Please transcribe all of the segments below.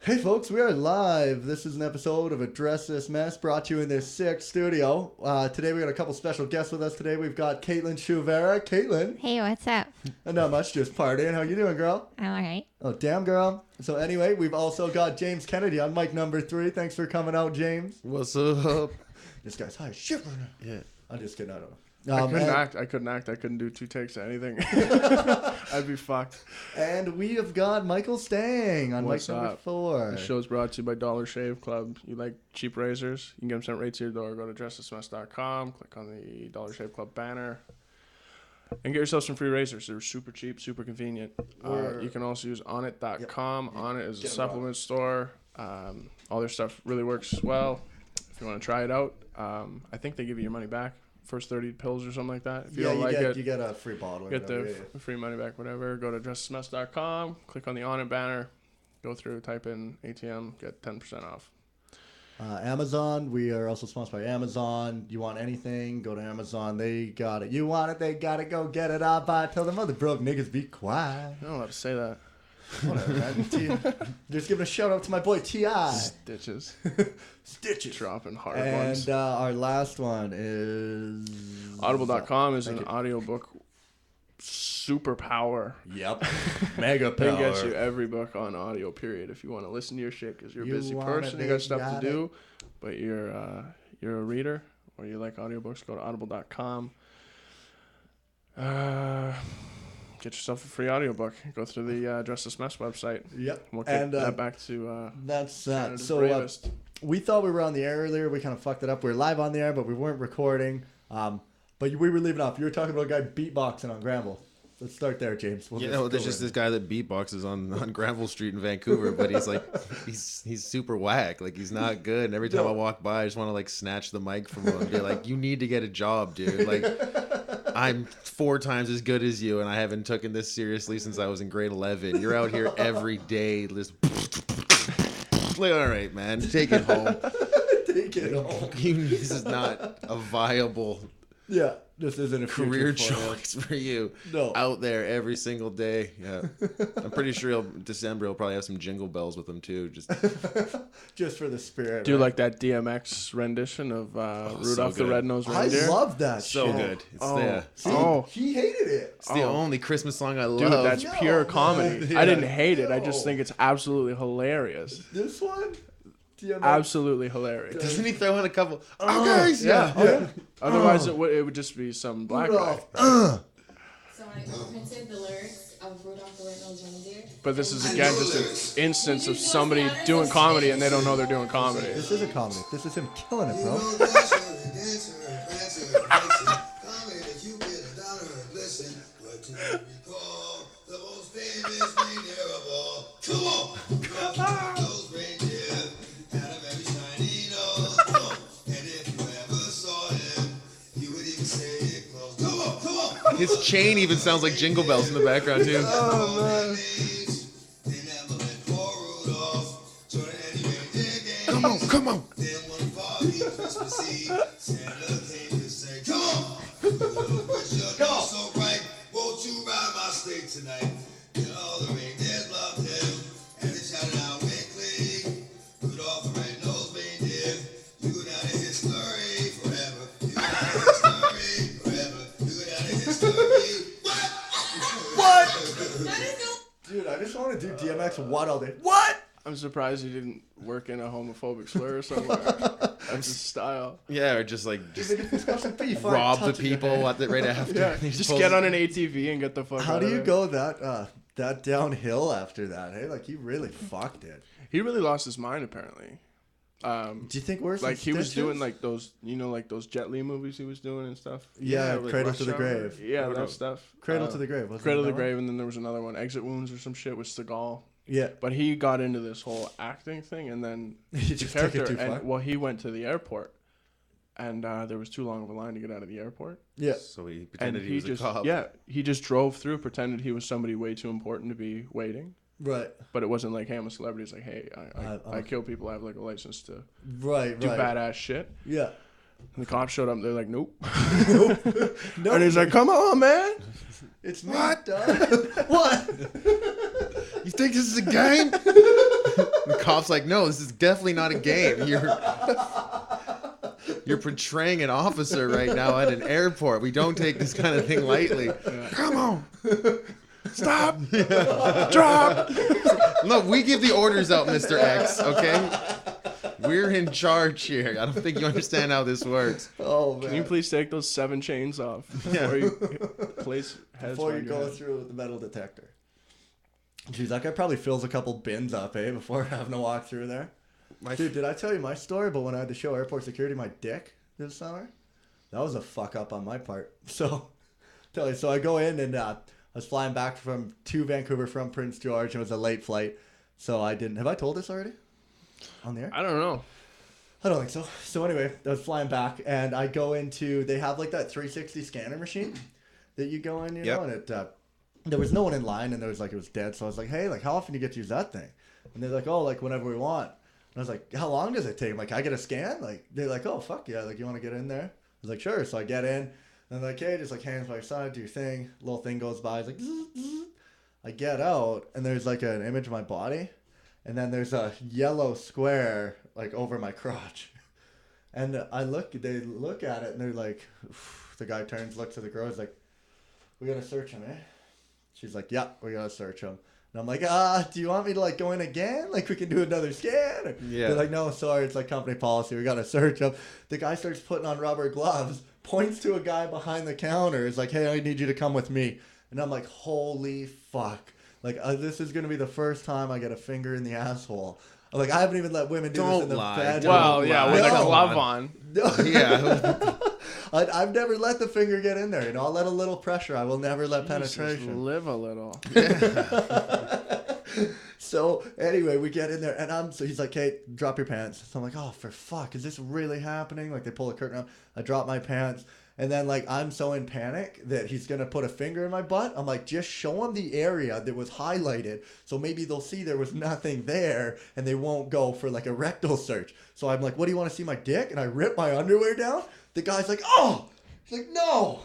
Hey folks, we are live. This is an episode of Address This Mess brought to you in this sick studio. Today we got a couple special guests with us today. We've got Kaitlan Shuvera. Caitlin. Hey, what's up? Not much, just partying. How you doing, girl? I'm alright. Oh, damn, girl. So anyway, we've also got James Kennedy on mic number 3. Thanks for coming out, James. What's up? This guy's high shivering. Yeah. I'm just kidding. I don't know. I couldn't act. I couldn't do 2 takes of anything. I'd be fucked. And we have got Michael Stang on What's mic number up? 4. The show's brought to you by Dollar Shave Club. You like cheap razors? You can get them sent right to your door. Go to dressthismess.com. Click on the Dollar Shave Club banner. And get yourself some free razors. They're super cheap, super convenient. You can also use onit.com. Yep. Onit is a supplement store. All their stuff really works well. If you want to try it out, I think they give you your money back. First 30 pills or something like that. If you don't like it, you get a free bottle. Get the free money back, whatever. Go to dressthismess.com, click on the On It banner, go through, type in ATM, get 10% off. Amazon, we are also sponsored by Amazon. You want anything, go to Amazon. They got it. You want it, they got it. Go get it. I'll buy it. Tell the mother broke niggas be quiet. You're not allowed to say that. Whatever, man. Just giving a shout out to my boy T.I. Stitches. Stitches. Dropping hard And ones. our last one is... Audible.com is an audiobook superpower. Yep. Mega power. They get you every book on audio, period. If you want to listen to your shit because you're a busy person, you got stuff to do, but you're a reader or you like audiobooks, go to audible.com. Get yourself a free audiobook. Go through the Address This Mess website. Yep. We'll get that back to that's that. Canada's So bravest. we thought we were on the air earlier. We kind of fucked it up. We were live on the air, but we weren't recording. But we were leaving off. You were talking about a guy beatboxing on Granville. Let's start there, James. There's just this guy that beatboxes on Granville Street in Vancouver, but he's like, he's super whack. Like, he's not good. And every time I walk by, I just want to like snatch the mic from him and be like, you need to get a job, dude. Like, I'm 4 times as good as you, and I haven't taken this seriously since I was in grade 11. You're out here every day, just like, all right, man, take it home. Take it home. This is not a viable this isn't a career choice for you. No. Out there every single day. Yeah. I'm pretty sure December he'll probably have some jingle bells with him too. Just for the spirit. Do you like that DMX rendition of Rudolph the Red-Nosed Reindeer? I love that so shit. good. It's He hated it. It's the only Christmas song I love. Dude, that's pure comedy. Yeah. I didn't hate it. I just think it's absolutely hilarious. This one? DMX. Absolutely hilarious. Doesn't he throw in a couple? Oh, guys, Yeah. Otherwise, it would just be some black guy. Rudolph. So I imprinted the lyrics of Rudolph the Red-Nosed Reindeer. But this is, again, just an instance of somebody doing comedy and they don't know they're doing comedy. This isn't comedy. This is him killing it, bro. His chain even sounds like jingle bells in the background too. Oh, man. Come on. Dude, I just want to do DMX what all day. What? I'm surprised he didn't work in a homophobic slur somewhere. That's his style. Yeah, or just like rob rob the people right after. Yeah, just get on an ATV and get the fuck How out do of you there. go that downhill after that? Hey, like he really fucked it. He really lost his mind, apparently. Do you think worse? Like than he was Stitches? doing like those, like those Jet Li movies he was doing and stuff. Yeah, like Cradle Rush to the Hour. Grave. Yeah, that stuff. Cradle to the Grave. Wasn't Cradle to that the Grave, and then there was another one, Exit Wounds or some shit with Seagal. Yeah. But he got into this whole acting thing, and then He just took it too far. Well, he went to the airport, and there was too long of a line to get out of the airport. Yeah. So he And pretended he was just a cop. he just drove through, pretended he was somebody way too important to be waiting. Right. But it wasn't like, hey, I'm a celebrity. It's like, hey, I kill people. I have like a license to do badass shit. Yeah. And the cops showed up. They're like, nope. Nope. And he's like, come on, man. It's me, dog. What? You think this is a game? The cop's like, no, this is definitely not a game. You're portraying an officer right now at an airport. We don't take this kind of thing lightly. Yeah. Come on. Stop. Drop. Look, we give the orders out, Mr. X, okay? We're in charge here. I don't think you understand how this works. Oh, man. Can you please take those 7 chains off before you place heads before you around your go head? through the metal detector? Jeez, that guy probably fills a couple bins up, before having to walk through there. Dude, did I tell you my story about when I had to show airport security my dick this summer? That was a fuck up on my part. So I go in and I was flying back to Vancouver from Prince George. It was a late flight, so I didn't. Have I told this already on the air? I don't know. I don't think so. So anyway, I was flying back, and I go into. They have like that 360 scanner machine that you go in, you know, and it. There was no one in line, and there was like it was dead. So I was like, hey, like how often do you get to use that thing? And they're like, oh, like whenever we want. And I was like, how long does it take? I'm like, I get a scan? Like, they're like, oh, fuck yeah. Like, you want to get in there? I was like, sure. So I get in. And they're like, hey, just like hands by your side, do your thing. Little thing goes by. It's like, zzz, zzz. I get out, and there's like an image of my body. And then there's a yellow square, like, over my crotch. And they look at it, and they're like, the guy turns, looks at the girl, he's like, we got to search him, She's like, yeah, we got to search him. And I'm like, do you want me to like go in again? Like we can do another scan? Or, yeah. They're like, no, sorry, it's like company policy. We got to search him. The guy starts putting on rubber gloves, points to a guy behind the counter. Is like, hey, I need you to come with me. And I'm like, holy fuck. Like this is going to be the first time I get a finger in the asshole. I'm like, I haven't even let women do this in the bedroom. Well, yeah, with a glove on. No. Yeah. I've never let the finger get in there. You know, I'll let a little pressure. I will never let penetration. Just live a little. So anyway, we get in there, and so he's like, "Hey, drop your pants." So I'm like, "Oh, for fuck, is this really happening?" Like they pull the curtain up. I drop my pants, and then like I'm so in panic that he's gonna put a finger in my butt. I'm like, just show him the area that was highlighted, so maybe they'll see there was nothing there, and they won't go for like a rectal search. So I'm like, "What do you want to see my dick?" And I rip my underwear down. The guy's like, "Oh," he's like, "No."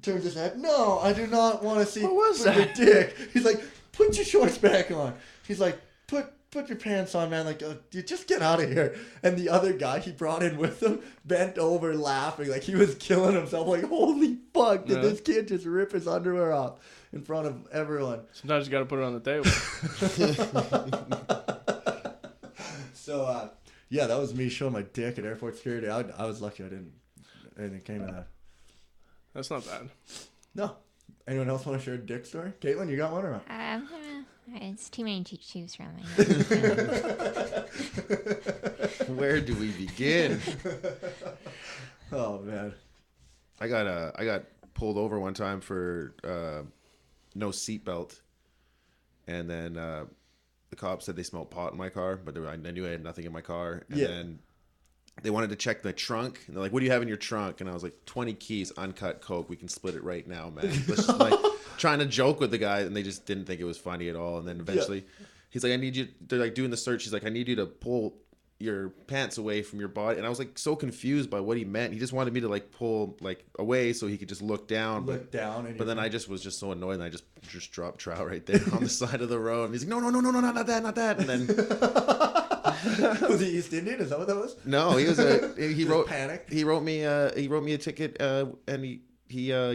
Turns his head. "No, I do not want to see your dick." He's like, "Put your shorts back on." He's like, put your pants on, man. Like, you just get out of here. And the other guy he brought in with him bent over laughing. Like, he was killing himself. Like, holy fuck, did this kid just rip his underwear off in front of everyone? Sometimes you got to put it on the table. So, yeah, that was me showing my dick at airport security. I was lucky anything came of that. That's not bad. No. Anyone else want to share a dick story? Caitlin, you got one or not? It's too many to choose from. Where do we begin? Oh man, I got pulled over one time for no seatbelt, and then the cops said they smelled pot in my car, but I knew I had nothing in my car. And then they wanted to check the trunk, and they're like, "What do you have in your trunk?" And I was like, 20 keys, uncut coke. We can split it right now, man. Let's just, like, trying to joke with the guy, and they just didn't think it was funny at all. And then eventually, he's like, "I need you." They're like doing the search. He's like, "I need you to pull your pants away from your body." And I was like so confused by what he meant. He just wanted me to like pull like away so he could just look down. But then I just was just so annoyed, and I just dropped trout right there on the side of the road. And he's like, "No, not that." And then. Was he East Indian? Is that what that was? No, he was he wrote panicked. He wrote me a ticket, and he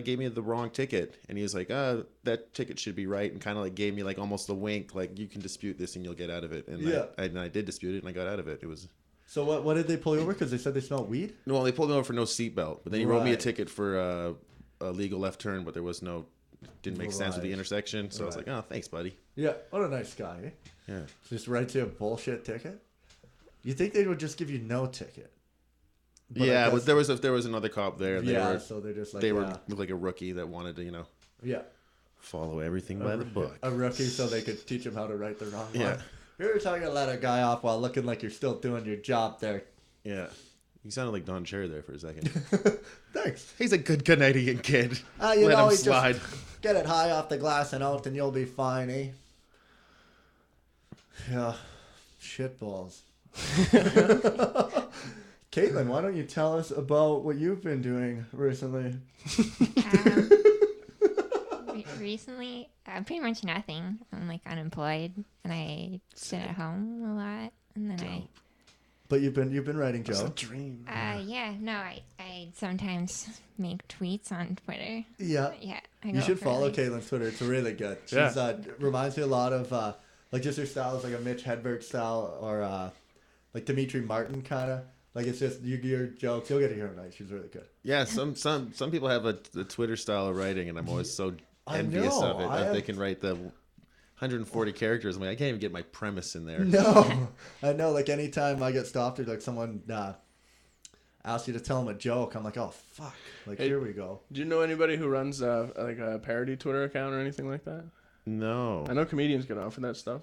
gave me the wrong ticket, and he was like, that ticket should be right, and kind of like gave me like almost a wink, like, you can dispute this and you'll get out of it. And I did dispute it, and I got out of it. It was. So what did they pull you over? Because they said they smelled weed? No, well, they pulled me over for no seatbelt, but then he wrote me a ticket for a legal left turn, but there was didn't make sense with the intersection. So I was like, "Oh, thanks, buddy." Yeah, what a nice guy, eh? Yeah. Just write you a bullshit ticket? You think they would just give you no ticket? But but there was another cop there. And so they're just like... They were like a rookie that wanted to, follow everything by the book. A rookie so they could teach him how to write the wrong one. Yeah. You're trying to let a guy off while looking like you're still doing your job there. Yeah. You sounded like Don Cher there for a second. Thanks. He's a good Canadian kid. Let him slide. Just get it high off the glass and out, and you'll be fine, eh? Yeah. Shitballs. Caitlin, why don't you tell us about what you've been doing recently? recently, pretty much nothing. I'm like unemployed, and I sit at home a lot, and then But you've been writing That's a jokes. dream. I sometimes make tweets on Twitter. Yeah. Yeah, You should follow Kaitlan's Twitter. It's really good. She's reminds me a lot of like just her style is like a Mitch Hedberg style or like Dimitri Martin kind of. Like it's just your jokes. You'll get to hear her tonight. She's really good. Yeah, some people have a Twitter style of writing, and I'm always so envious of it that they can write the 140 characters. I'm like, I can't even get my premise in there. No, I know. Like anytime I get stopped or like someone asks you to tell them a joke, I'm like, oh fuck. Like here we go. Do you know anybody who runs like a parody Twitter account or anything like that? No. I know comedians get offered that stuff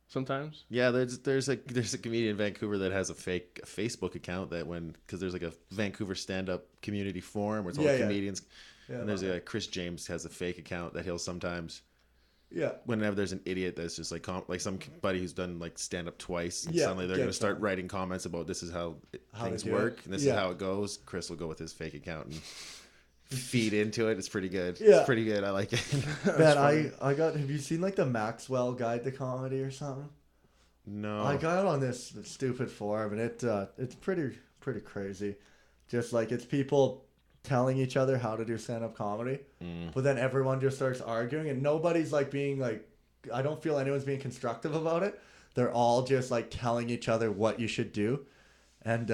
sometimes. Yeah, there's a comedian in Vancouver that has a fake Facebook account that because there's like a Vancouver stand-up community forum where it's all comedians. Yeah, and there's Chris James has a fake account that he'll sometimes. Yeah. Whenever there's an idiot that's just like somebody who's done like stand up twice, and Yeah, suddenly they're going to start writing comments about this is how things to do work it. and this is how it goes. Chris will go with his fake account and feed into it. It's pretty good. Yeah. It's pretty good. I like it. Man, I got. Have you seen like the Maxwell Guide to Comedy or something? No. I got on this stupid forum and it's pretty crazy. Just like it's people telling each other how to do stand-up comedy, but then everyone just starts arguing and nobody's like being like, I don't feel anyone's being constructive about it. They're all just like telling each other what you should do, and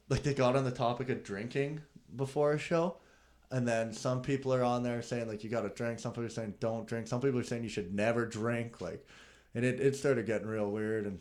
like they got on the topic of drinking before a show, and then some people are on there saying like you got to drink, some people are saying don't drink, some people are saying you should never drink, like, and it started getting real weird, and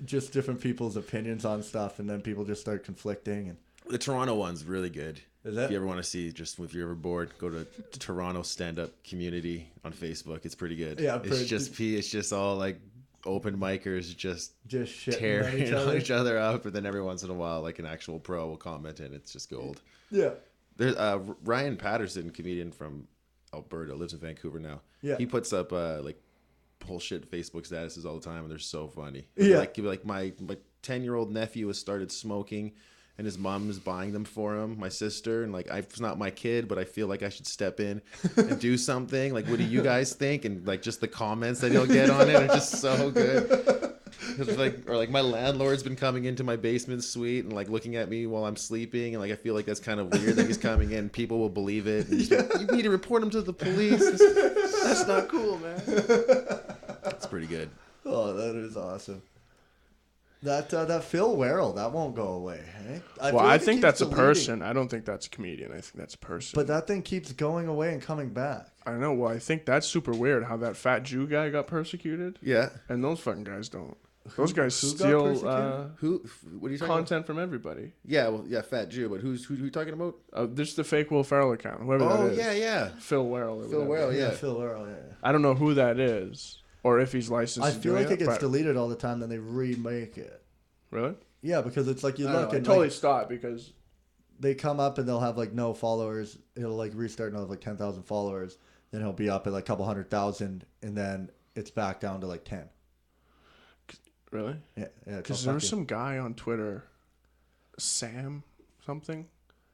just different people's opinions on stuff, and then people just start conflicting. And the Toronto one's really good. Is it? If you ever want to see, just if you're ever bored, go to Toronto Stand Up Community on Facebook. It's pretty good. Yeah, it's just all like open micers just shitting tearing each other up, and then every once in a while, like an actual pro will comment, and it's just gold. Yeah. There's Ryan Patterson, comedian from Alberta, lives in Vancouver now. Yeah. He puts up like bullshit Facebook statuses all the time, and they're so funny. Yeah. Like my 10-year-old nephew has started smoking, and his mom is buying them for him, my sister, and like it's not my kid, but I feel like I should step in and do something. Like, what do you guys think? And like just the comments that he'll get on it are just so good. Like my landlord's been coming into my basement suite and like looking at me while I'm sleeping, and like I feel like that's kind of weird that he's coming in. People will believe it. And like, you need to report him to the police. That's not cool, man. It's pretty good. Oh, that is awesome. That Phil Werrell, that won't go away. Eh? I think that's a person. I don't think that's a comedian. I think that's a person. But that thing keeps going away and coming back. I know. Well, I think that's super weird how that fat Jew guy got persecuted. Yeah. And those fucking guys don't. Those guys who got steal persecuted? What are you talking content from everybody. Yeah, well, yeah, fat Jew, but who are you talking about? This is the fake Will Ferrell account. Whoever that is. yeah. Phil Werrell. Phil Werrell, yeah. Phil Werrell, yeah. I don't know who that is or if he's licensed. I to feel do like it gets but- deleted all the time, then they remake it. Really? Yeah, because it's like you I look and totally like, stopped because they come up and they'll have like no followers. It'll like restart and they'll have like 10,000 followers. Then he'll be up at like a couple 100,000, and then it's back down to like 10. really? Yeah. Because there was some guy on Twitter, Sam something.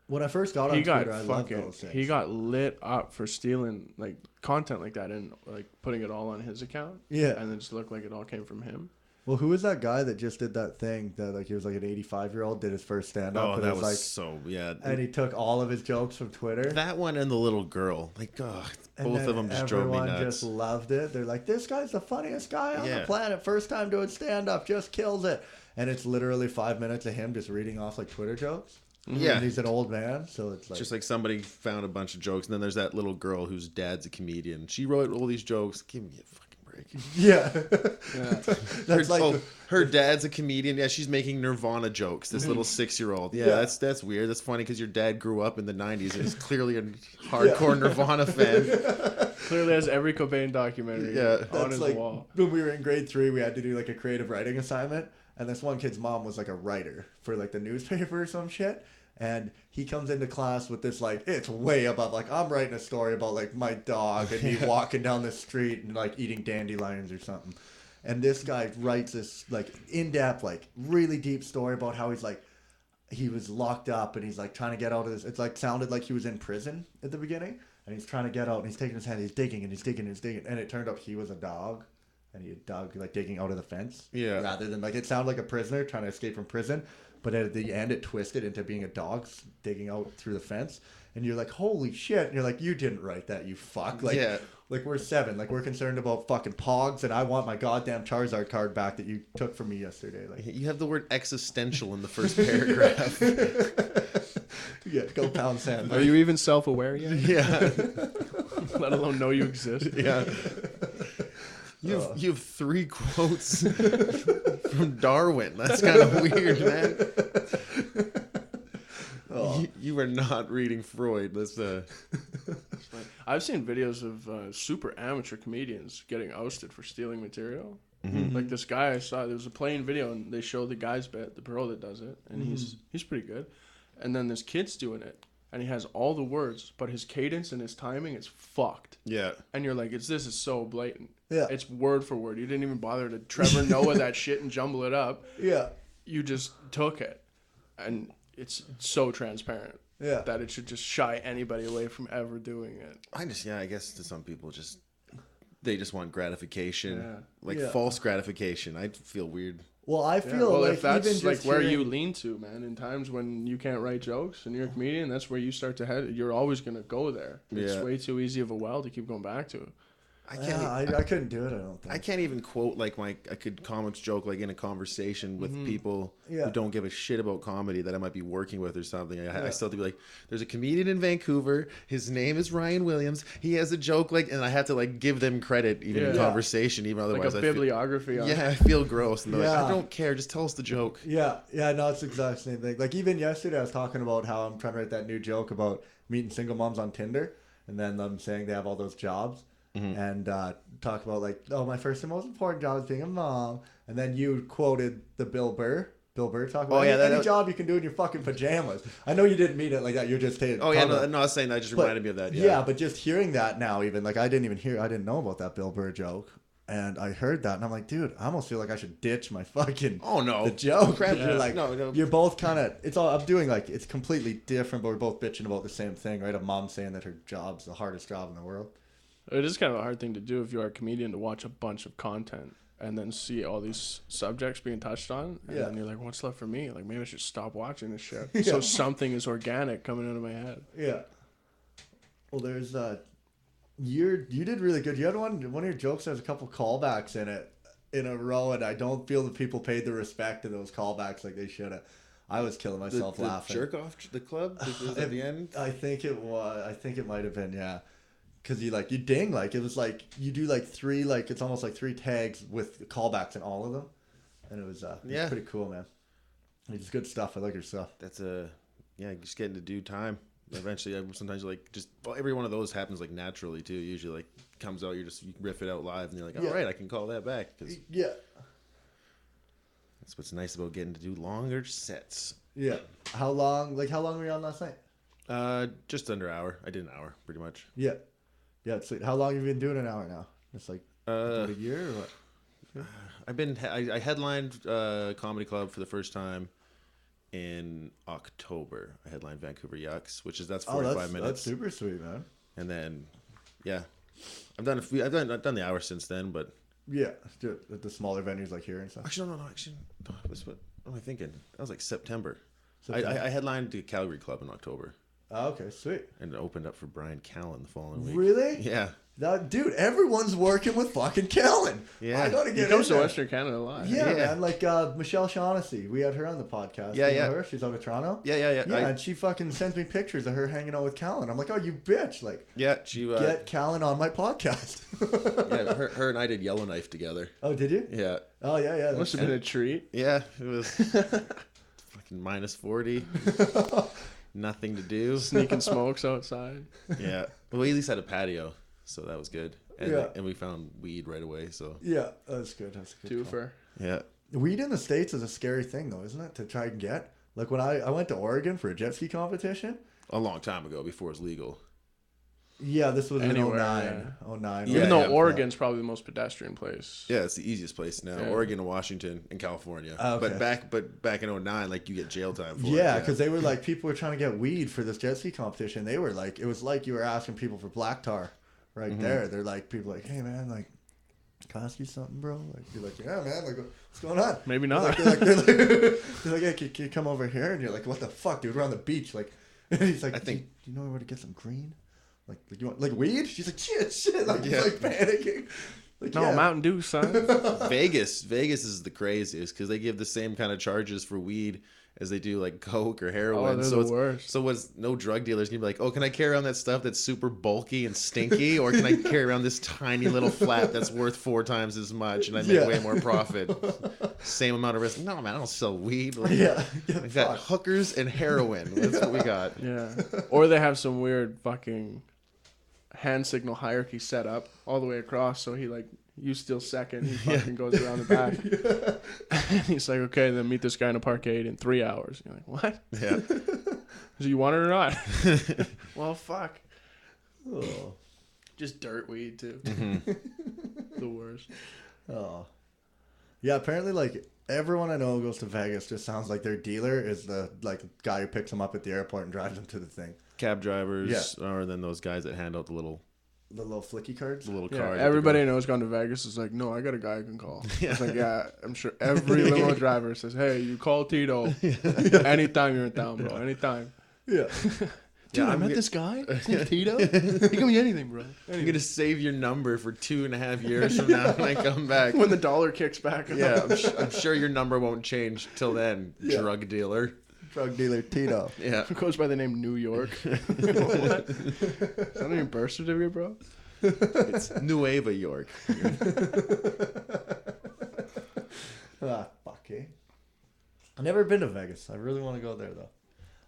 When I first got on Twitter, I loved those things. He got lit up for stealing like content like that and like putting it all on his account. Yeah. And it just looked like it all came from him. Well, who was that guy that just did that thing that like he was like an 85-year-old, did his first stand up? Oh, that was was like, so, yeah. and he took all of his jokes from Twitter. That one and the little girl, like, And both then of them just drove me everyone nuts. just loved it. They're like, this guy's the funniest guy on the Yeah. planet. First time doing stand up, just kills it. And it's literally 5 minutes of him just reading off like Twitter jokes. Yeah. And he's an old man, so it's like Just like somebody found a bunch of jokes, and then there's that little girl whose dad's a comedian. She wrote all these jokes. Give me a fucking break. yeah. Yeah. That's like her dad's a comedian. Yeah, she's making Nirvana jokes. This little 6-year-old. Yeah, Yeah. that's weird. That's funny because your dad grew up in the '90s and is clearly a hardcore Nirvana fan. Clearly has every Cobain documentary Yeah. on that's his like wall. when we were in grade 3, we had to do like a creative writing assignment, and this one kid's mom was like a writer for like the newspaper or some shit. And he comes into class with this, like, it's way above, like, I'm writing a story about, like, my dog and me walking down the street and, like, eating dandelions or something. And this guy writes this, like, in-depth, like, really deep story about how he's, like, he was locked up and he's, like, trying to get out of this. It's, like, sounded like he was in prison at the beginning. and he's trying to get out, and he's taking his hand, he's digging, and he's digging, and he's digging, and it turned out he was a dog, and he had dug, like, digging out of the fence. Yeah. Rather than, like, it sounded like a prisoner trying to escape from prison, but at the end, it twisted into being a dog digging out through the fence, and you're like, holy shit, and you're like, you didn't write that, you fuck. Like, Yeah. like, we're 7, like, we're concerned about fucking pogs, and I want my goddamn Charizard card back that you took from me yesterday. Like, You have the word existential in the first paragraph. yeah, go pound sand. Are you even self-aware yet? Yeah. Let alone know you exist. Yeah. You have 3 quotes from Darwin. That's kind of weird, man. You are not reading Freud. That's I've seen videos of super amateur comedians getting ousted for stealing material. Like this guy I saw, there was a plain video, and they show the guy's bit, the pro that does it, and he's pretty good. And then this kid's doing it, and he has all the words, but his cadence and his timing is fucked. yeah. And you're like, this is so blatant. Yeah. It's word for word. You didn't even bother to Trevor Noah that shit and jumble it up. Yeah. You just took it, and it's so transparent. Yeah. That it should just shy anybody away from ever doing it. I guess to some people they just want gratification. Yeah. Like Yeah. false gratification. I feel weird. Well, I Yeah, feel well, like if that's even like just where you hearing- lean to, man, in times when you can't write jokes and you're a comedian, that's where you start to head. You're always gonna go there. It's Yeah. way too easy of a well to keep going back to. I can't. Yeah, I couldn't do it. I don't think. I can't even quote like I could comics joke like in a conversation with people Yeah. who don't give a shit about comedy that I might be working with or something. I still have to be like, there's a comedian in Vancouver. His name is Ryan Williams. He has a joke like, and I have to like give them credit even in Yeah. conversation, even Like otherwise a I feel, bibliography on I feel gross. And they're like, Yeah. I don't care. Just tell us the joke. Yeah, no, it's the exact same thing. Like even yesterday, I was talking about how I'm trying to write that new joke about meeting single moms on Tinder, and then them saying they have all those jobs, and talk about like, oh, my first and most important job is being a mom, and then you quoted the Bill Burr talk about any job you can do in your fucking pajamas. I know you didn't mean it like that. You're just saying. Oh yeah, no, I was saying that just reminded me of that. Yeah. But just hearing that now, even like I didn't know about that Bill Burr joke. And I heard that, and I'm like, dude, I almost feel like I should ditch my fucking the joke. Yeah. You're like, No. you're both kind of. It's all I'm doing. Like, it's completely different, but we're both bitching about the same thing, right? A mom saying that her job's the hardest job in the world. It is kind of a hard thing to do if you are a comedian, to watch a bunch of content and then see all these subjects being touched on, and then you're like, what's left for me? Like, maybe I should stop watching this shit. So something is organic coming out of my head. Yeah. Well, there's you did really good. You had one of your jokes has a couple callbacks in it in a row, and I don't feel that people paid the respect to those callbacks like they should have. I was killing myself laughing. Jerk off the club at the end. I think it was. I think it might have been, yeah. Because you ding, like it was like you do like 3, like it's almost like 3 tags with callbacks in all of them, and it was pretty cool, man. It's good stuff. I like your stuff. That's just getting to do time. Eventually, sometimes every one of those happens like naturally too. Usually, like comes out, you riff it out live, and you're like, all right, I can call that back. 'Cause Yeah. that's what's nice about getting to do longer sets. Yeah. How long were you on last night? Just under an hour. I did an hour, pretty much. Yeah. Yeah. Sweet. How long have you been doing an hour now? It's like about a year or what? I headlined Comedy Club for the first time in October. I headlined Vancouver Yucks, that's 45 minutes. That's super sweet, man. And then, I've done I've done the hour since then, but Yeah, at the smaller venues like here and stuff. actually, no. What am I thinking? That was like September. I headlined the Calgary Club in October. Oh, okay, sweet. And it opened up for Brian Callen the following week. Really? Yeah. Dude, everyone's working with fucking Callen. Yeah. I gotta He get comes in to there. Western Canada a lot. Yeah, Yeah. man. Like Michelle Shaughnessy. We had her on the podcast. Yeah, You know yeah. her? She's out of Toronto. Yeah. Yeah, and she fucking sends me pictures of her hanging out with Callen. I'm like, oh, you bitch. Like, She get Callen on my podcast. her and I did Yellowknife together. Oh, did you? Yeah. Oh, yeah. Must have been a treat. Yeah, it was fucking minus 40. Nothing to do. Sneaking smokes outside. Yeah. Well, we at least had a patio, so that was good. And, Yeah. and we found weed right away, so. Yeah, that's good. That's a good. Call. Twofer. Yeah. Weed in the States is a scary thing, though, isn't it? To try and get. Like when I went to Oregon for a jet ski competition. A long time ago, before it was legal. Yeah, this was Anywhere, in 09. yeah. 09. Even Yeah, though yeah. Oregon's probably the most pedestrian place. Yeah, it's the easiest place now. Yeah. Oregon and Washington and California. Oh, okay. But back in 09, like you get jail time for it. Yeah, because they were like, people were trying to get weed for this jet ski competition. They were like, it was like you were asking people for black tar right there. They're like, people like, hey man, like, can I ask you something, bro? Like, you're like, yeah, man, like, what's going on? Maybe not. They're like, hey, can you come over here? And you're like, what the fuck, dude? We're on the beach. Like, and he's like, I think- do you know where to get some green? Like you want like weed? She's like, shit. Like, Yeah. he's like panicking. Like, No, yeah. Mountain Dew, son. Vegas is the craziest because they give the same kind of charges for weed as they do like coke or heroin. Oh, they're so the it's, worst. So what's no drug dealers can be like, oh, can I carry around that stuff that's super bulky and stinky, or can I carry around this tiny little flat that's worth 4 times as much and I make Yeah. way more profit, same amount of risk? No, man, I don't sell weed. Like, Yeah. we got hookers and heroin. That's what we got. Yeah. Or they have some weird fucking hand signal hierarchy set up all the way across. So he like, you steal second, he fucking goes around the back. And he's like, okay, then meet this guy in a parkade in 3 hours. You're like, what? Yeah. Do you want it or not? Well, fuck. Oh. Just dirt weed too. The worst. Oh. Yeah, apparently like everyone I know who goes to Vegas just sounds like their dealer is the like guy who picks them up at the airport and drives them to the thing. Cab drivers, or then those guys that hand out the little flicky cards. card. Yeah, that everybody I they go- know who's gone to Vegas is like, no, I got a guy I can call. It's like, yeah, I'm sure every limo driver says, hey, you call Tito anytime you're in town, bro. Anytime. Yeah. Dude, Yeah, I met this guy. His name's Tito. He can be anything, bro. I'm gonna save your number for 2.5 years from now when I come back. When the dollar kicks back up. Yeah, I'm sure your number won't change till then, Yeah. drug dealer. Drug dealer Tito. Yeah. Who goes by the name New York. What? Is that on your birth certificate, bro? It's Nueva York. Ah, fuck, eh? I've never been to Vegas. I really want to go there though.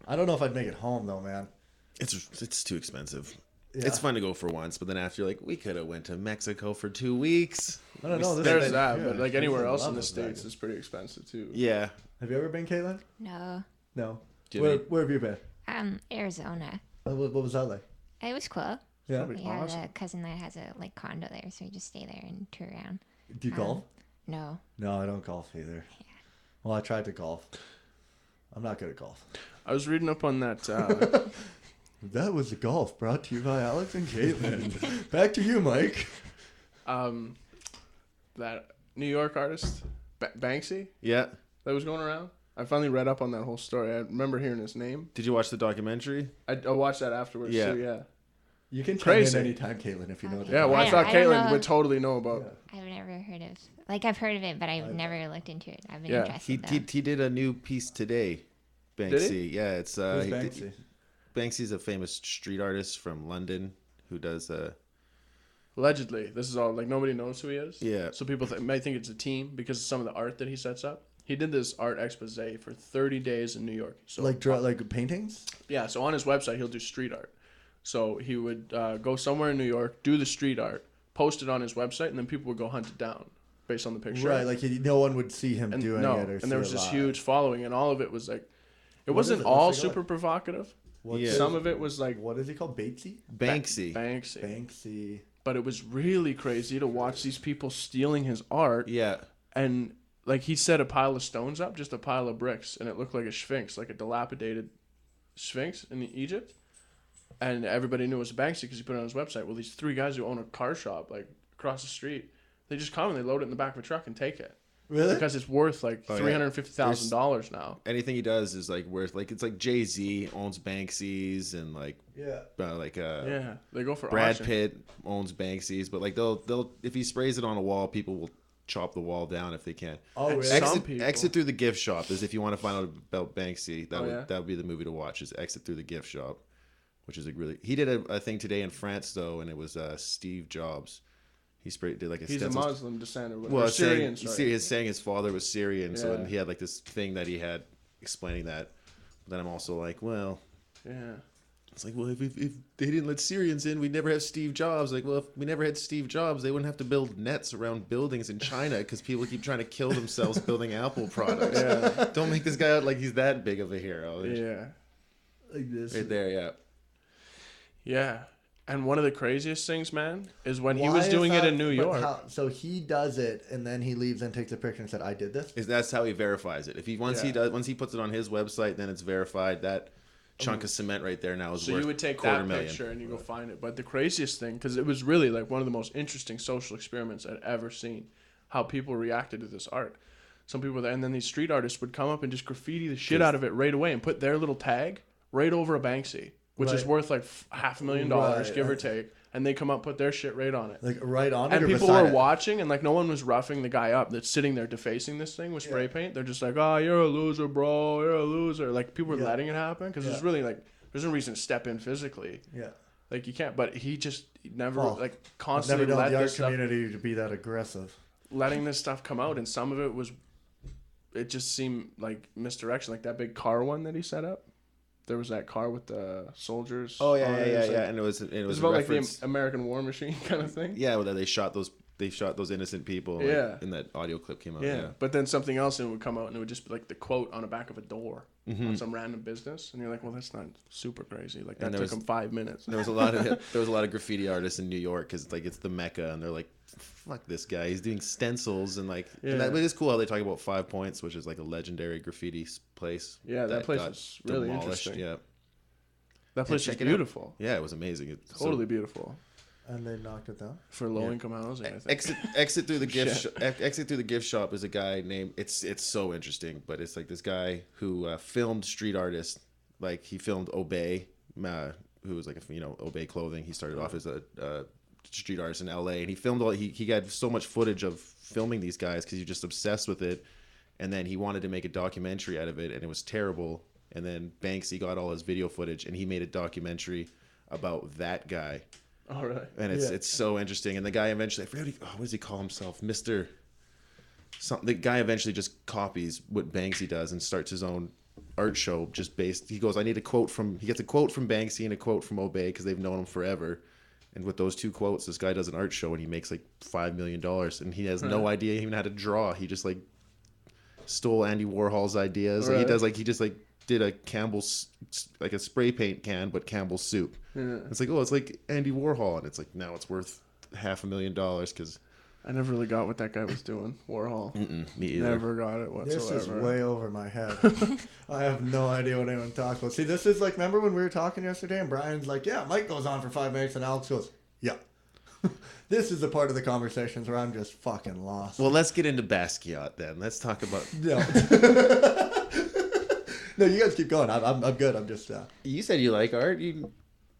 I don't know if I'd make it home though, man. It's too expensive. Yeah. It's fun to go for once, but then after you're like, we could have went to Mexico for 2 weeks. I don't know. There's that, but like I anywhere love else in the Las States, Vegas. it's pretty expensive too. Yeah. Have you ever been, Kaitlan? No. No. Do you Where, have any- where have you been? Arizona. What was that like? It was cool. Yeah. Probably We have awesome. a cousin that has a like condo there, so we just stay there and tour around. Do you golf? No. No, I don't golf either. Well, I tried to golf. I'm not good at golf. I was reading up on that. That was the golf brought to you by Alex and Caitlin. Back to you, Mike. That New York artist, Banksy, Yeah. that was going around. I finally read up on that whole story. I remember hearing his name. Did you watch the documentary? I watched that afterwards Yeah. too, yeah. You can chime Crazy. in anytime, Caitlin, if you know what Yeah, well, I I thought don't- I don't Caitlin know. would totally know about. I've never heard of. Like I've heard of it, but I've never looked into it. I've been Yeah, interested. He did a new piece today. Banksy. Did Yeah, it's Who's he did- Banksy? Banksy's a famous street artist from London who does Allegedly, this is all like nobody knows who he is. Yeah. So people might think it's a team because of some of the art that he sets up. He did this art expose for 30 days in New York. So Like paintings? yeah, so on his website he'll do street art. So he would go somewhere in New York, do the street art, post it on his website, and then people would go hunt it down based on the picture. Right, like no one would see him and doing no, it. Or and there was see it this live. huge following, and all of it was like, it What is wasn't it? all What's it super provocative. What's Yeah. his- Some of it was like What is he called? Batesy? Banksy. Banksy. Banksy. But it was really crazy to watch these people stealing his art. Yeah. And like he set a pile of stones up, just a pile of bricks, and it looked like a sphinx, like a dilapidated sphinx in Egypt. And everybody knew it was Banksy because he put it on his website. Well, these 3 guys who own a car shop like across the street, they just come and they load it in the back of a truck and take it Really? because it's worth like Oh, yeah. $350,000 now. Anything he does is like worth like it's like Jay-Z owns Banksy's and like Yeah. Yeah, they go for Brad auction. Pitt owns Banksy's, but like they'll if he sprays it on a wall, people will chop the wall down if they can. Oh, really? Some Exit, people- exit through the gift shop is if you want to find out about Banksy. That Oh, would yeah? that would be the movie to watch. Is Exit Through the Gift Shop, which is like really. He did a thing today in France though, and it was Steve Jobs. He did like a He's a stencil. Muslim descent or whatever. Well, Syrian, saying, sorry. saying his father was Syrian, so Yeah. he had like this thing that he had explaining that. But then I'm also like, well, Yeah. it's like, well, if they didn't let Syrians in, we'd never have Steve Jobs. Like, well, if we never had Steve Jobs, they wouldn't have to build nets around buildings in China because people keep trying to kill themselves building Apple products. Yeah. Don't make this guy out like he's that big of a hero. Yeah. Like this. Right there, yeah. Yeah. And one of the craziest things, man, is when he Why was is doing it that- in New but York. so he does it, and then he leaves and takes a picture and said, "I did this." That's how he verifies it. If he once he puts it on his website, then it's verified. That chunk of cement right there now is So worth you would take $250,000. that picture and you go find it. But the craziest thing, because it was really like one of the most interesting social experiments I'd ever seen, how people reacted to this art. Some people were there, and then these street artists would come up and just graffiti the shit out of it right away and put their little tag right over a Banksy, which is Right. worth like $500,000, Right. give or take. And they come up, put their shit right on it. Like right on it, And or people beside were it? watching, and like no one was roughing the guy up that's sitting there defacing this thing with spray paint. They're just like, "Oh, you're a loser, bro. You're a loser." Like people were letting it happen because there's really like there's no reason to step in physically. Yeah. Like you can't. But he just never Well, like I've constantly never known let the art this stuff, community to be that aggressive. letting this stuff come out, and some of it was, it just seemed like misdirection. Like that big car one that he set up. There was that car with the soldiers. Oh yeah, on it. It was like- and it was It was a about reference. like the American War Machine kind of thing. Yeah, where they shot those innocent people. Like, Yeah. and that audio clip came out. Yeah. Yeah. But then something else and it would come out and it would just be like the quote on the back of a door on some random business, and you're like, well, that's not super crazy. Like that And there took was- him 5 minutes. There was a lot of graffiti artists in New York because like it's the mecca, and they're like, "Fuck this guy! He's doing stencils and like." Yeah. And that, it is cool how they talk about 5 Points, which is like a legendary graffiti place. Yeah, that place got is really demolished. interesting. Yeah, That place is check it out. beautiful. yeah, it was amazing. It's Totally beautiful And they knocked it down. for low income housing. I think. exit through the exit through the gift shop is a guy named it's so interesting, but it's like this guy who filmed street artists. Like he filmed Obey, who was like Obey Clothing. He started off as a street artist in LA, and he filmed he got so much footage of filming these guys because he's just obsessed with it, and then he wanted to make a documentary out of it, and it was terrible. And then Banksy got all his video footage, and he made a documentary about that guy. All right. And it's so interesting. And the guy eventually, I forget what does he call himself, Mr. Something. The guy eventually just copies what Banksy does and starts his own art show just based. He goes, he gets a quote from Banksy and a quote from Obey because they've known him forever. And with those two quotes, this guy does an art show and he makes like $5 million. And he has no idea even how to draw. He just like stole Andy Warhol's ideas. Like, he just did a Campbell's, like a spray paint can, but Campbell's soup. Yeah. It's like, it's like Andy Warhol. And it's like, now it's worth $500,000 because I never really got what that guy was doing. Warhol. me either. Never got it whatsoever. This is way over my head. I have no idea what anyone talks about. See, this is like, remember when we were talking yesterday and Brian's like, yeah, Mike goes on for 5 minutes and Alex goes, yeah. This is the part of the conversations where I'm just fucking lost. Well, let's get into Basquiat then. Let's talk about. No. No, you guys keep going. I'm good. I'm just. You said you like art.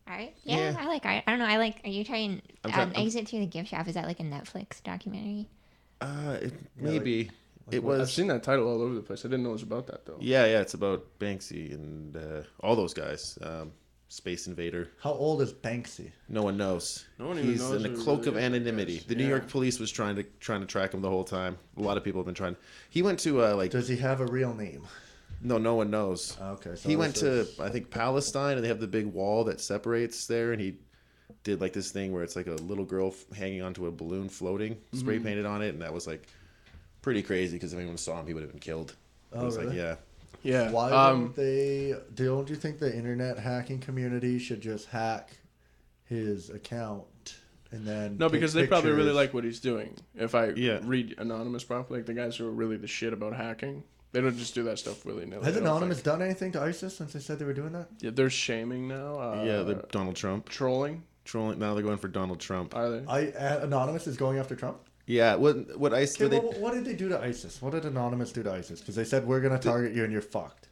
Art? Yeah, Yeah. I like art. I don't know. Are you trying I'm- Exit Through the Gift Shop? Is that like a Netflix documentary? Maybe it I've was. seen that title all over the place. I didn't know it was about that though. Yeah, it's about Banksy and all those guys. Space Invader. How old is Banksy? No one knows. No one even He's knows in a who he cloak really of is, I anonymity. guess. The New Yeah. York police was trying to track him the whole time. A lot of people have been trying. He went to like. Does he have a real name? No one knows. Okay. So He went this to I think Palestine, and they have the big wall that separates there, and he did like this thing where it's like a little girl hanging onto a balloon floating, spray painted on it, and that was like pretty crazy because if anyone saw him, he would have been killed. It was really? like, yeah. Yeah. Why don't you think the internet hacking community should just hack his account and then No, take because they probably really pictures? like what he's doing. If I Yeah. read Anonymous properly, like the guys who are really the shit about hacking, they don't just do that stuff willy nilly. Has Anonymous done anything to ISIS since they said they were doing that? Yeah, they're shaming now. Yeah, they're Donald Trump. Trolling. Now they're going for Donald Trump. Are they? Anonymous is going after Trump. Yeah, what ISIS? Okay, what did they do to ISIS? What did Anonymous do to ISIS? Because they said we're gonna target you and you're fucked.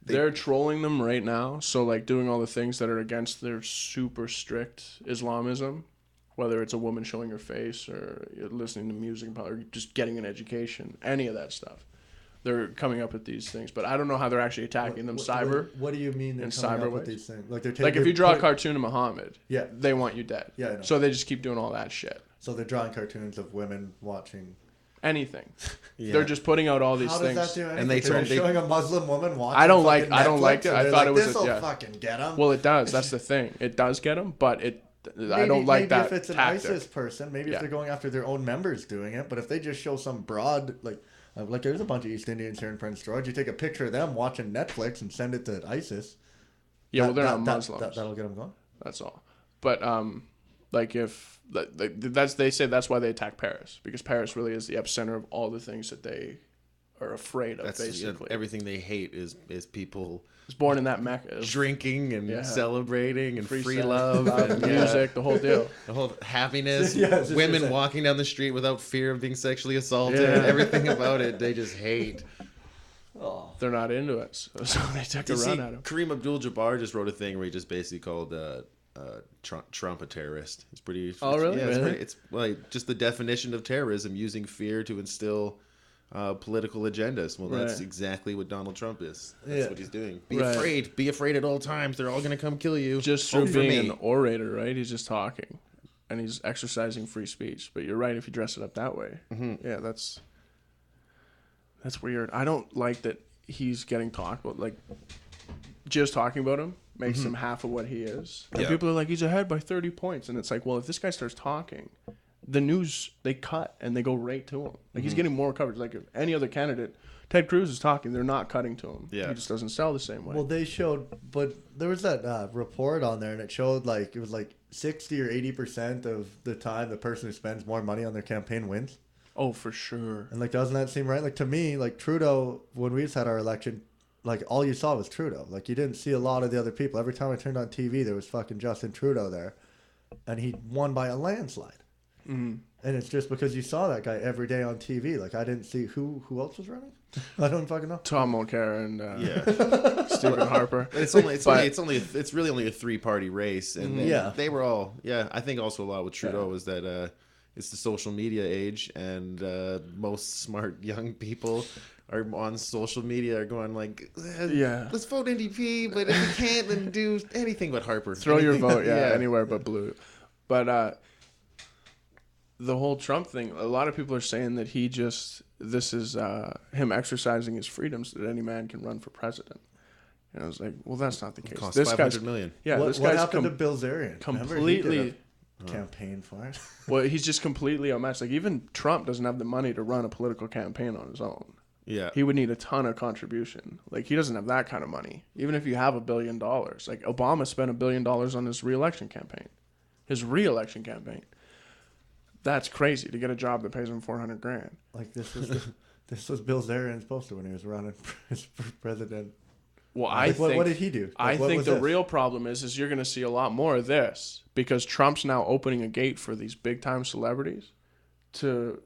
They're trolling them right now. So like doing all the things that are against their super strict Islamism, whether it's a woman showing her face or listening to music or just getting an education, any of that stuff. They're coming up with these things, but I don't know how they're actually attacking them. Cyber. What do you mean they're in coming cyber up with ways? these things? Like they're taking. Like if you draw a cartoon of Muhammad, Yeah. they want you dead. Yeah, I know. So they just keep doing all that shit. So they're drawing cartoons of women watching. Anything. Yeah. They're just putting out all these How things. does that do anything? And they They're turn- showing a Muslim woman watching. I don't like fucking it. I Netflix, thought and it they're was This'll yeah. fucking get them. Well, it does. That's the thing. It does get them, but I don't like maybe that if it's an tactic. ISIS person, maybe Yeah. if they're going after their own members doing it. But if they just show some broad, like there's a bunch of East Indians here in Prince George. You take a picture of them watching Netflix and send it to ISIS. Yeah, well, they're That- not that- Muslims. that'll get them going. That's all. But like if they say that's why they attack Paris, because Paris really is the epicenter of all the things that they are afraid of. Basically, everything they hate is people it's born in that Mecca. drinking and celebrating and free sex, love and music, the whole deal. the whole happiness, Yeah, women walking down the street without fear of being sexually assaulted. Yeah. Everything about it, they just hate. Oh. They're not into it, so they took a run at him. Kareem Abdul-Jabbar just wrote a thing where he just basically called Trump a terrorist. It's pretty. Oh, really? Yeah, Really? it's like just the definition of terrorism, using fear to instill political agendas. Well, that's Right. exactly what Donald Trump is. That's Yeah. what he's doing. Be Right. afraid. Be afraid at all times. They're all gonna come kill you. Just Vote through for being me. an orator, right? He's just talking, and he's exercising free speech. But you're right if you dress it up that way. Mm-hmm. Yeah, that's weird. I don't like that he's getting talked about. Like, just talking about him makes him half of what he is. And Yeah. people are like, he's ahead by 30 points, and it's like, well, if this guy starts talking, the news, they cut and they go right to him. Like, he's getting more coverage. Like, if any other candidate, Ted Cruz is talking, they're not cutting to him. Yeah. He just doesn't sell the same way. Well, they showed, but there was that report on there, and it showed like it was like 60 or 80% of the time the person who spends more money on their campaign wins. oh, for sure. And like, doesn't that seem right? Like to me, like Trudeau, when we just had our election, like all you saw was Trudeau. Like you didn't see a lot of the other people. Every time I turned on TV, there was fucking Justin Trudeau there, and he won by a landslide. Mm-hmm. And it's just because you saw that guy every day on TV. Like I didn't see who else was running. I don't fucking know. Tom Mulcair and Yeah. Stephen Harper. It's really only a 3-party race, and they were all. Yeah, I think also a lot with Trudeau was that it's the social media age, and most smart young people are on social media are going like, let's vote NDP, but if we can't, then do anything but Harper. Throw your Anything- vote, anywhere but blue. But the whole Trump thing, a lot of people are saying that this is him exercising his freedoms, that any man can run for president. And I was like, well, that's not the case. Cost This $500 guy's million. Yeah, what this guy's happened to Bill Zarian? Remember, he did completely. a campaign for it. Well, he's just completely outmatched. Like, even Trump doesn't have the money to run a political campaign on his own. Yeah. He would need a ton of contribution. Like, he doesn't have that kind of money. Even if you have $1 billion. Like, Obama spent $1 billion on his re-election campaign. That's crazy to get a job that pays him $400,000. Like this was Bill Zarian's poster when he was running for president. Well, Like, what did he do? Like, I what think was the this? real problem is you're going to see a lot more of this because Trump's now opening a gate for these big time celebrities to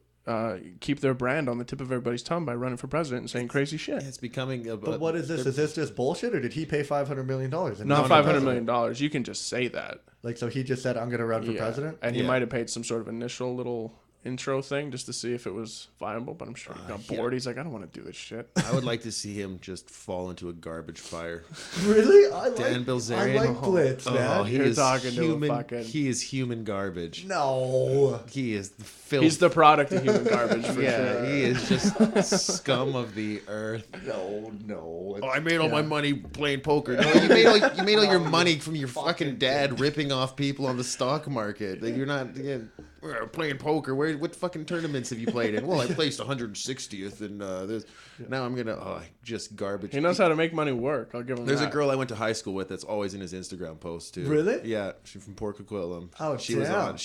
keep their brand on the tip of everybody's tongue by running for president and saying crazy shit. It's becoming a. But what is this? Is this just bullshit, or did he pay $500 million? Not $500 million. You can just say that. Like, so he just said, "I'm going to run for Yeah. president." And he Yeah. might have paid some sort of initial little intro thing just to see if it was viable, but I'm sure he got bored. He's like, I don't want to do this shit. I would like to see him just fall into a garbage fire. Really? I Dan Bilzerian. I like Blitz, man. he You're is talking to a human. fucking- He is human garbage. No. He is the filth. He's the product of human garbage for yeah, sure. he is just scum of the earth. No. Oh, I made all my money playing poker. No, you made all your money from your fucking dad ripping off people on the stock market. Like, you're not playing poker. What fucking tournaments have you played in? Well, I placed 160th, and this. Now I'm gonna just garbage. He knows how to make money work. I'll give him There's that. a girl I went to high school with that's always in his Instagram posts too. Really? Yeah, she's from Port Coquitlam. Oh, she damn.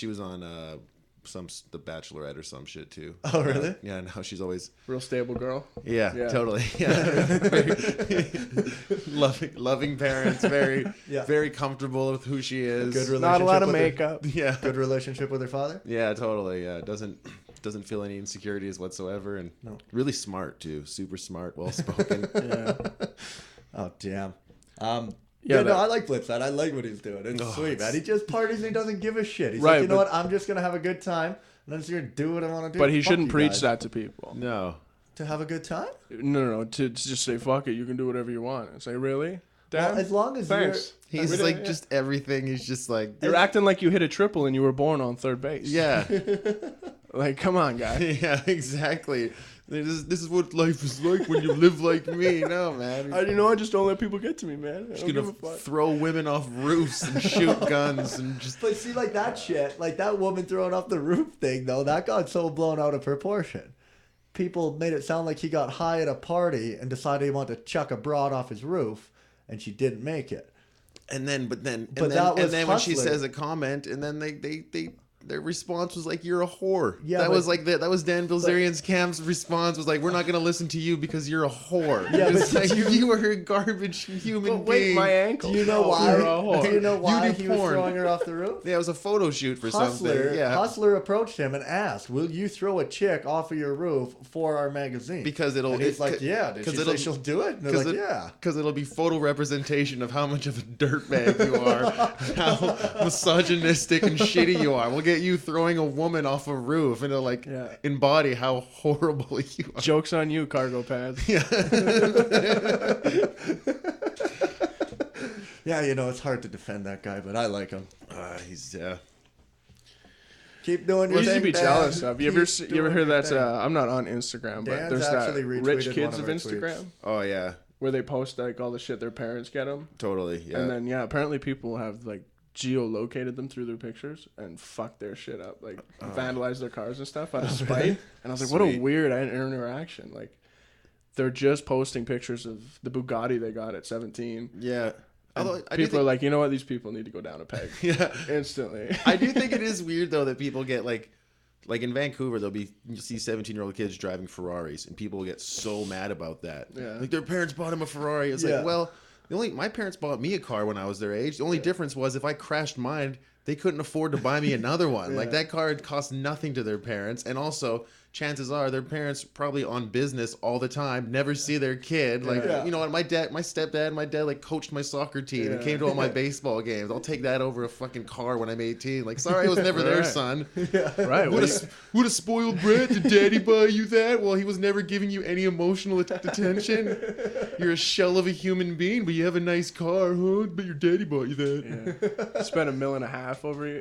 was on The Bachelorette or some shit too. Oh, really? Yeah, now she's always Real stable girl. yeah, Yeah. totally. Yeah. loving parents, very Yeah. very comfortable with who she is. Good relationship. Not a lot of with her- makeup. Yeah. Good relationship with her father. Yeah, totally. Yeah, doesn't feel any insecurities whatsoever, and No. really smart too. Super smart, well spoken. Yeah. Oh, damn. Yeah, No, I like Blitz. I like what he's doing. It's sweet, man. He just parties and he doesn't give a shit. He's Right, like, you know but- what? I'm just gonna have a good time, and I'm just gonna do what I want to do. But he Fuck shouldn't you preach guys. that to people. No. To have a good time. No. To just say, fuck it, you can do whatever you want. And say, really? Dad? Well, as long as Thanks. He's Really? like just everything. He's just like You're acting like you hit a triple and you were born on third base. yeah. Like, come on, guy. Yeah, exactly. This is what life is like when you live like me. No, man. I just don't let people get to me, man. I Just don't gonna give a fuck. throw women off roofs and shoot guns and just. But see, like that shit, like that woman throwing off the roof thing, though, that got so blown out of proportion. People made it sound like he got high at a party and decided he wanted to chuck a broad off his roof, and she didn't make it. And then, but then when she Hustler. says a comment, and then they their response was like, "You're a whore." Yeah, that but- was like that was Dan Bilzerian's Cam's response was like, "We're not gonna listen to you because you're a whore." Yeah, It's but like you were a garbage human But wait, being. my ankle. Do you know Oh, why? you're a whore. Do you know why You do he was porn. throwing her off the roof? Yeah, it was a photo shoot for Hustler, something. Yeah, Hustler approached him and asked, "Will you throw a chick off of your roof for our magazine?" because it'll. and he's it- like, "Yeah." Did she it'll- say she'll do it? And they're like, "Yeah." Because it'll be photo representation of how much of a dirtbag you are, how misogynistic and shitty you are. We'll get you throwing a woman off a roof, and it'll like Yeah. embody how horrible you are. Joke's on you, cargo pants. Yeah, it's hard to defend that guy, but I like him. He's Keep doing your What thing. you be Dan. jealous of? You ever Keep you ever doing heard your that? thing. I'm not on Instagram, but Dan's there's that actually retweeted rich one kids of of our Instagram tweets. oh yeah, where they post like all the shit their parents get them, totally yeah. and then apparently people have like geolocated them through their pictures and fucked their shit up, like vandalized their cars and stuff out of spite. And I was like, what a Sweet. weird interaction. Like they're just posting pictures of the Bugatti they got at 17. yeah. And Although I do people are think, like, you know what? These people need to go down a peg yeah, instantly. I do think it is weird though that people get like in Vancouver, you'll see 17-year-old kids driving Ferraris, and people will get so mad about that. Yeah. Like their parents bought them a Ferrari. It's Yeah. like, well, my parents bought me a car when I was their age. The only difference was if I crashed mine, they couldn't afford to buy me another one. Like that car had cost nothing to their parents, and also chances are their parents probably on business all the time, never see their kid. Like Yeah. you know what, my stepdad, my dad like coached my soccer team and Yeah. came to all my baseball games. I'll take that over a fucking car when I'm 18. Like sorry, I was never there, Right. son. Right. What a spoiled brat. Did daddy buy you that? Well, he was never giving you any emotional attention. You're a shell of a human being, but you have a nice car, huh? But your daddy bought you that. Yeah. Spent $1.5 million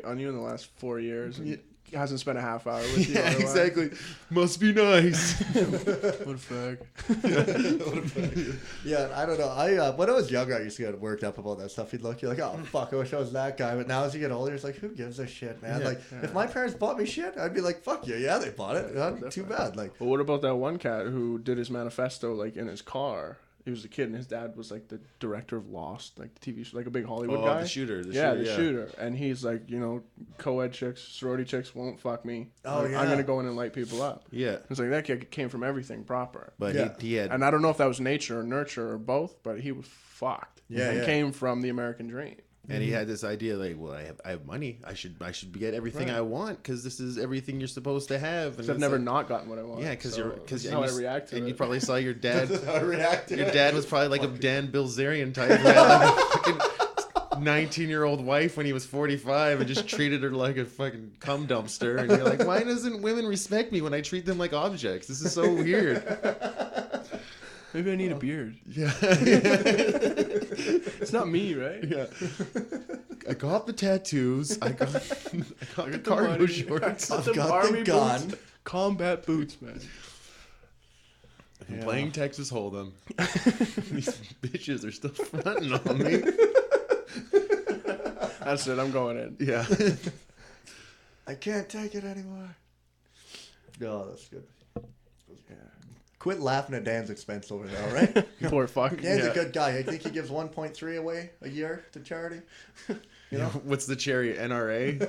on you in the last 4 years, and he hasn't spent a half hour with you. Yeah, otherwise. exactly. Must be nice. What a fag. Yeah, I don't know. When I was younger, I used to get worked up about that stuff. You're like, oh fuck, I wish I was that guy. But now as you get older, it's like, who gives a shit, man? Yeah. Like, if my parents bought me shit, I'd be like, fuck you, yeah, they bought it. Too bad. Like, But what about that one cat who did his manifesto like in his car? He was a kid, and his dad was like the director of Lost, like the TV show, like a big Hollywood guy. the shooter. The shooter. And he's like, co-ed chicks, sorority chicks won't fuck me. Oh, Like, yeah. I'm gonna go in and light people up. Yeah. It's like that kid came from everything proper. But Yeah. he had. And I don't know if that was nature or nurture or both, but he was fucked. Yeah, and yeah. came from the American dream. And he had this idea like, well, I have money. I should get everything Right. I want because this is everything you're supposed to have. And I've it's never like, not gotten what I want. yeah, because so because this is how I react to and it. you probably saw your dad. I reacted. Your dad was probably like a Dan Bilzerian type. Who had like a fucking 19-year-old wife when he was 45 and just treated her like a fucking cum dumpster. And you're like, why doesn't women respect me when I treat them like objects? This is so weird. Maybe I need a beard. Yeah. It's not me, right? Yeah. I got the tattoos. I got the cargo money. shorts. Got I've got the army gun. boots, combat boots, man. I've been playing Texas Hold'em. These bitches are still fronting on me. That's it. I'm going in. Yeah. I can't take it anymore. No, that's good. Quit laughing at Dan's expense over there, all right? Poor fuck. Dan's Yeah. a good guy. I think he gives 1.3 away a year to charity. You know? What's the cherry? NRA?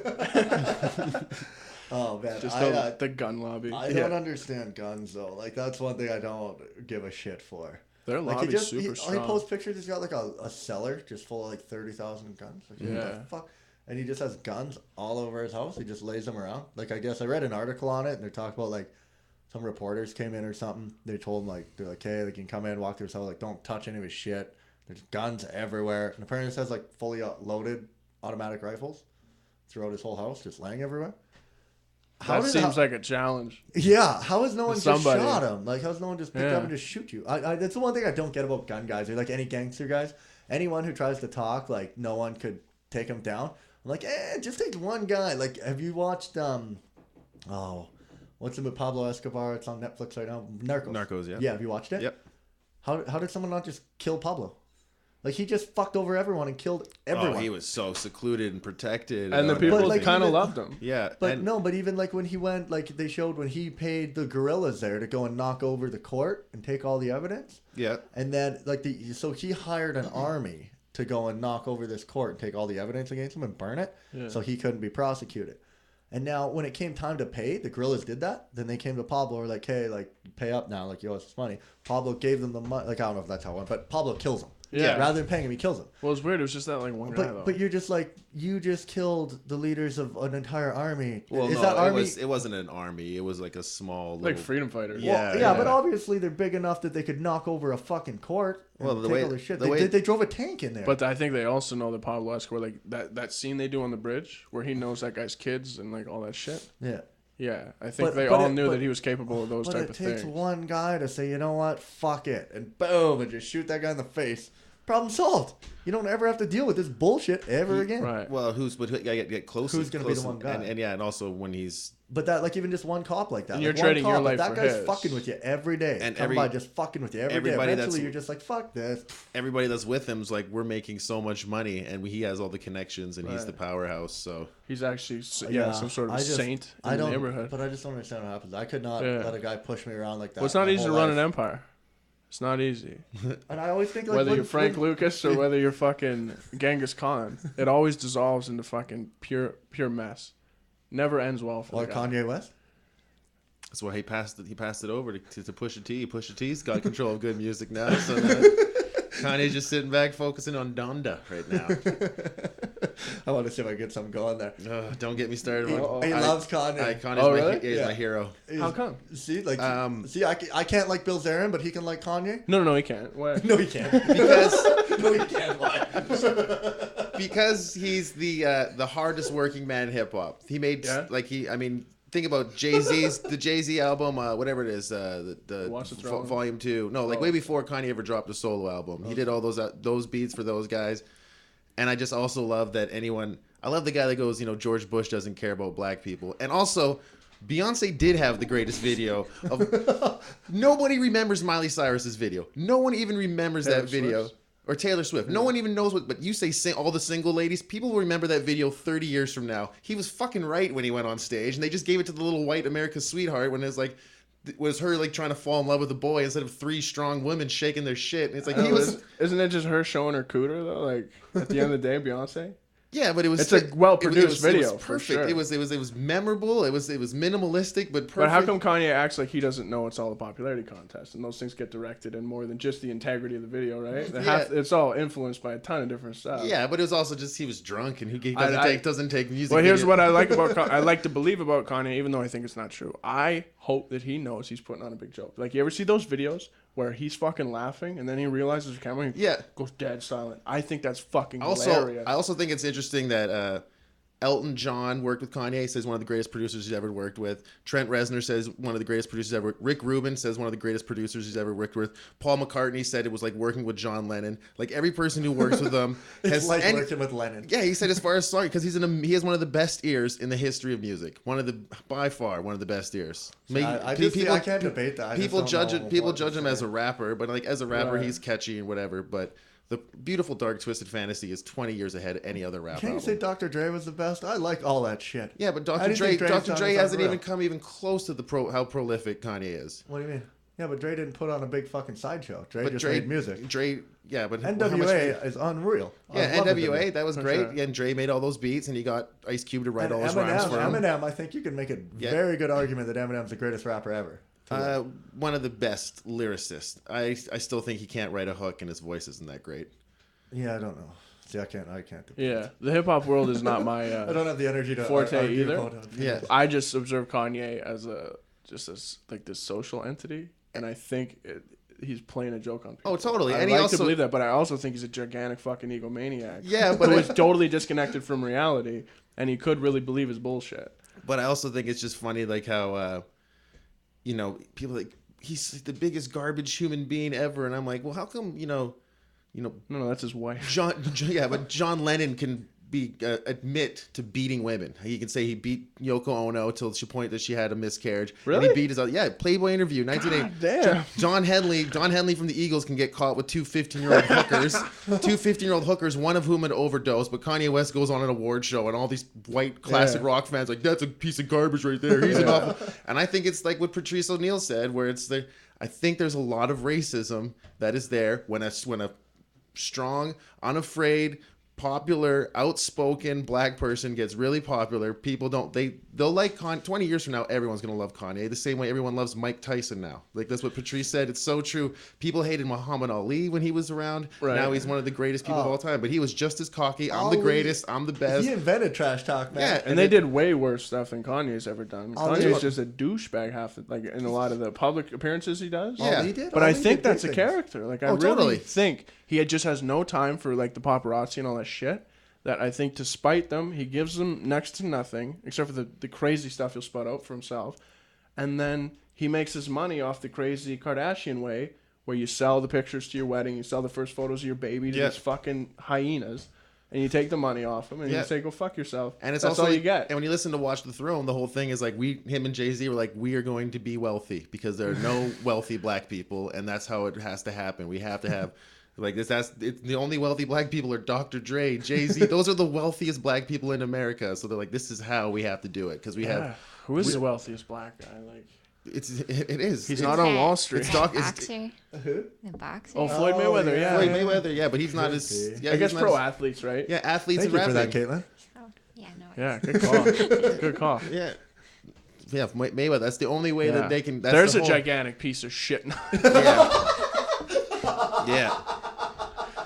Oh man, Just the gun lobby. I don't understand guns though. Like that's one thing I don't give a shit for. Their Like lobby's super he strong. posts pictures. He's got like a cellar just full of like 30,000 guns. Like, what Yeah. the fuck? And he just has guns all over his house. He just lays them around. Like I guess I read an article on it, and they're talking about like some reporters came in or something. They told him like they're like, hey, they can come in, walk through his house, like don't touch any of his shit. There's guns everywhere, and apparently it has like fully loaded automatic rifles throughout his whole house, just laying everywhere. That seems like a challenge. Yeah, how has no one Somebody. just shot him? Like, how's no one just picked Yeah. up and just shoot you? That's the one thing I don't get about gun guys or like any gangster guys. Anyone who tries to talk, like, no one could take him down. I'm like, just take one guy. Like, have you watched, what's it with Pablo Escobar? It's on Netflix right now. Narcos, yeah. Yeah, have you watched it? Yep. How did someone not just kill Pablo? Like, he just fucked over everyone and killed everyone. Oh, he was so secluded and protected. And the on people But, like, kind of even- loved him. Yeah. But and, no, but even like when he went, like they showed when he paid the guerrillas there to go and knock over the court and take all the evidence. Yeah. And then, like, so he hired an army to go and knock over this court and take all the evidence against him and burn it, so he couldn't be prosecuted. And now when it came time to pay, the Gorillas did that. Then they came to Pablo, were like, hey, like, pay up now, like, you owe us this money. Pablo gave them the money. Like, I don't know if that's how it went, but Pablo kills him. Yeah. Rather than paying him, he kills him. Well, it's weird. It was just that like one guy though. But you're just like, you just killed the leaders of an entire army. Well, Is no, that army? it wasn't an army. It was like a small like little... freedom fighters. Well, yeah, but obviously they're big enough that they could knock over a fucking court and Well, the take way- all their shit. the way- They drove a tank in there. But I think they also know that Pablo Escobar, like that scene they do on the bridge where he knows that guy's kids and like all that shit. yeah. Yeah, I think But- they but all it- knew but- that he was capable of those But type it of takes things. one guy to say, you know what, fuck it, and boom, and just shoot that guy in the face. Problem solved. You don't ever have to deal with this bullshit ever again. Right. Well, but who get close? Who's gonna be the one guy? And yeah, and also when he's... But that, like, even just one cop like that. And you're like, one trading your cop, life that for guy's his. fucking with you every day. And Come by just fucking with you every day. everybody Eventually, that's- you're just like, fuck this. Everybody that's with him's like, we're making so much money, and he has all the connections, and he's Right. the powerhouse, so... He's actually some sort of saint in the neighborhood. But I just don't understand what happens. I could not Yeah. let a guy push me around like that. Well, it's not my easy to whole run an life. empire. It's not easy. And I always think like Whether when- you're Frank when- Lucas or whether you're fucking Genghis Khan, it always dissolves into fucking pure mess. Never ends well for or the guy. Kanye West. That's why he passed it over to Pusha T. Pusha T's got control of good music now, so Kanye's just sitting back focusing on Donda right now. I want to see if I can get something going there. Don't get me started. He loves Kanye. Kanye's really? is Yeah. my hero. How come? See, like, Um, I can't like Bill Zarin, but he can like Kanye. No, he can't. Why? No, he can't. Because No, he can't. Why? because he's the hardest working man in hip hop. He made think about the Jay-Z album, whatever it is, the Watch the Throne. Volume 2. No, like way before Kanye ever dropped a solo album. He did all those beats for those guys. And I just also love that I love the guy that goes, George Bush doesn't care about black people. And also, Beyonce did have the greatest video of nobody remembers Miley Cyrus's video. No one even remembers that video. Swift's? Or Taylor Swift. No one even knows but you say all the single ladies, people will remember that video 30 years from now. He was fucking right when he went on stage, and they just gave it to the little white America's sweetheart when it was her like trying to fall in love with a boy instead of 3 strong women shaking their shit. And it's like Isn't it just her showing her cooter though? Like at the end of the day, Beyonce. Yeah, but it was. It's a well-produced video. It was for perfect. sure. It was memorable. It was minimalistic, but perfect. But how come Kanye acts like he doesn't know it's all a popularity contest, and those things get directed in more than just the integrity of the video, right? It's all influenced by a ton of different stuff. Yeah, but it was also just he was drunk and he doesn't take music. Well, here's video. what I like about I like to believe about Kanye, even though I think it's not true. I hope that he knows he's putting on a big joke. Like, you ever see those videos where he's fucking laughing and then he realizes the camera and goes dead silent? I think that's fucking hilarious. I also think it's interesting that Elton John worked with Kanye, says one of the greatest producers he's ever worked with. Trent Reznor says one of the greatest producers ever. Rick Rubin says one of the greatest producers he's ever worked with. Paul McCartney said it was like working with John Lennon. Like, every person who works with them It's like working with Lennon. Yeah, he said as far as song, because he has one of the best ears in the history of music. By far one of the best ears. I can't debate that. People judge him as a rapper, but like as a rapper, he's catchy and whatever. But the Beautiful Dark Twisted Fantasy is 20 years ahead of any other rap Can't you album. say Dr. Dre was the best? I like all that shit. Yeah, but I Dr. didn't Dre think Dre's Dre sound hasn't was even come even close to how prolific Kanye is. What do you mean? Yeah, but Dre didn't put on a big fucking sideshow. Dre But just made music. Dre, yeah, but NWA is unreal. Yeah, I love it. NWA, that was great. sure. Yeah, and Dre made all those beats, and he got Ice Cube to write And all his rhymes for him. Eminem, I think you can make a very good argument that Eminem's the greatest rapper ever. One of the best lyricists. I still think he can't write a hook, and his voice isn't that great. Yeah, I don't know. See, I can't. Yeah, the hip hop world is not my I don't have the energy to forte argue either. about it. Yeah. I just observe Kanye as like this social entity, and I think he's playing a joke on people. Oh, totally. I And like he also to believe that, but I also think he's a gigantic fucking egomaniac. Yeah, but who is totally disconnected from reality, and he could really believe his bullshit. But I also think it's just funny, like how, people like he's the biggest garbage human being ever, and I'm like, well, how come No, that's his wife. John Lennon can admit to beating women. He can say he beat Yoko Ono till the point that she had a miscarriage. Really? And he beat Playboy interview, 1980. Damn. John Henley from the Eagles can get caught with 2 15-year-old hookers. 2 15-year-old hookers, one of whom had overdosed, but Kanye West goes on an award show and all these white classic rock fans like, that's a piece of garbage right there. He's an awful. And I think it's like what Patrice O'Neal said, where I think there's a lot of racism that is there when a strong, unafraid, popular, outspoken black person gets really popular. People they'll like 20 years from now, everyone's gonna love Kanye the same way everyone loves Mike Tyson now. Like that's what Patrice said. It's so true. People hated Muhammad Ali when he was around. Right. Now he's one of the greatest people of all time, but he was just as cocky. I'm the Ali- greatest, I'm the best. He invented trash talk, man. Yeah, And they did way worse stuff than Kanye's ever done. Ali- Kanye's just a douchebag like in a lot of the public appearances he does. Yeah. Ali did. But I Ali think did that's a big things. character. Like I Oh, really totally. think he just has no time for like the paparazzi and all that shit. That I think to spite them, he gives them next to nothing except for the crazy stuff he'll sput out for himself, and then he makes his money off the crazy Kardashian way, where you sell the pictures to your wedding, you sell the first photos of your baby to Yeah. these fucking hyenas, and you take the money off them and Yeah. you say go fuck yourself. And it's That's also all you get. And when you listen to Watch the Throne, the whole thing is like him and Jay-Z were like, we are going to be wealthy because there are no wealthy black people, and that's how it has to happen. We have to have like this. It's the only wealthy black people are Dr. Dre, Jay-Z. Those are the wealthiest black people in America. So they're like, this is how we have to do it because we have. Who is the wealthiest black guy? Like It is. he's It's- not on Wall Street. It's The doc- it's- boxer. Who? The boxer. Oh, Floyd Oh, Mayweather, yeah. Floyd yeah. Mayweather, yeah, but he's not as. Could be. Yeah, I guess he's not pro as- athletes, right? Yeah, athletes Thank and you for that, rapping. Caitlin. Oh, yeah, no. Yeah, good call. Good call. Yeah. Yeah, Mayweather. That's the only way Yeah. that they can. That's There's the a whole- gigantic piece of shit. Yeah. Yeah.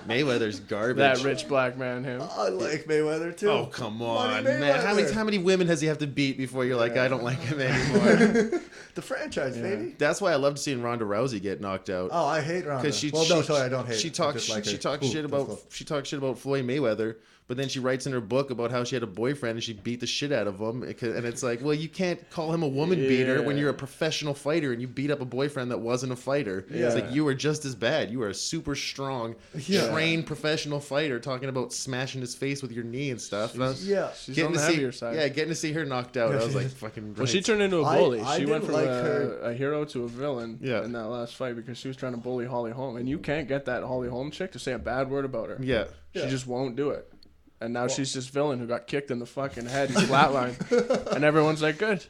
Mayweather's garbage. That rich black man, him. I like Mayweather too. Oh, come Money on, man. Mayweather. How many women has he have to beat before you're like, I don't like him anymore? The franchise, baby. That's why I loved seeing Ronda Rousey get knocked out. Oh, I hate Ronda. Because I don't hate. She I talks just like her. she talks Ooh, shit that's about close. she talks shit about Floyd Mayweather, but then she writes in her book about how she had a boyfriend and she beat the shit out of him. And it's like, well, you can't call him a woman beater when Yeah. you're a professional fighter and you beat up a boyfriend that wasn't a fighter. Yeah. It's like you are just as bad. You are a super strong, Yeah. trained professional fighter talking about smashing his face with your knee and stuff. And I was Yeah. She's on the heavier side. Yeah, getting to see her knocked out. Yeah, I was she like, is. fucking. Well, she right. turned into a I- bully. I She went didn't from like her. a hero to a villain Yeah. in that last fight because she was trying to bully Holly Holm. And you can't get that Holly Holm chick to say a bad word about her. Yeah. She just won't do it. And now she's this villain who got kicked in the fucking head and flatlined. And everyone's like, good.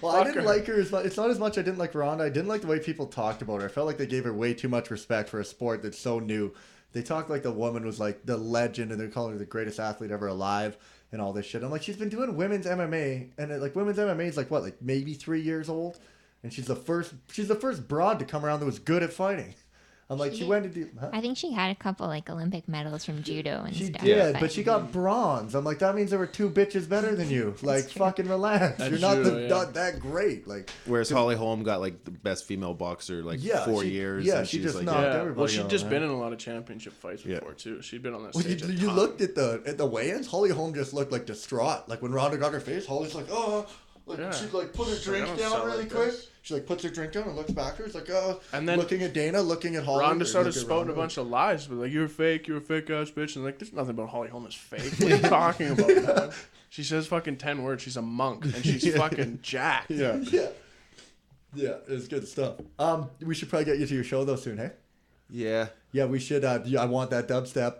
Well, I Fuck didn't her. like her as much. It's not as much I didn't like Ronda. I didn't like the way people talked about her. I felt like they gave her way too much respect for a sport that's so new. They talked like the woman was like the legend, and they're calling her the greatest athlete ever alive, and all this shit. I'm like, she's been doing women's MMA, and like women's MMA is like what, like maybe 3 years old, and she's the first broad to come around that was good at fighting. I'm like, she went to do. Huh? I think she had a couple like Olympic medals from judo and She stuff. did, but she got bronze. I'm like, that means there were two bitches better than you. Like, true. fucking relax. That's You're not, true, yeah. not that great. Like, Whereas Holly Holm got like the best female boxer like Yeah, 4 she- years. yeah, and she she's just like, knocked yeah. everybody Well, she'd on, just man. been in a lot of championship fights Yeah. before, too. She'd been on that Well, stage. you looked at the weigh-ins. Holly Holm just looked like distraught. Like when Ronda got her face, Holly's like, oh, like Yeah. she like put her She's like, drink "I don't down sell really like quick. this." She like puts her drink down and looks backwards, like oh, And then looking at Dana, looking at Holly. Ronda or started look at spouting a Ronda. bunch of lies, but like, you're a fake ass bitch. And like, there's nothing about Holly Holm is fake. What are you talking about, man? She says fucking 10 words. She's a monk, and she's fucking jacked. Yeah. Yeah, it's good stuff. We should probably get you to your show though soon, hey? Yeah. Yeah, we should. I want that dubstep.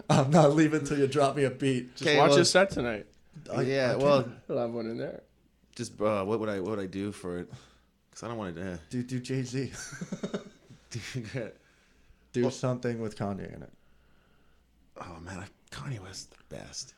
I'm not leaving until you drop me a beat. Just Okay, watch well- his set tonight. Yeah. Well, He'll have one in there. just what would I do for it? Because I don't want to. Do Jay-Z. Do something with Kanye in it. Oh man, Kanye West the best.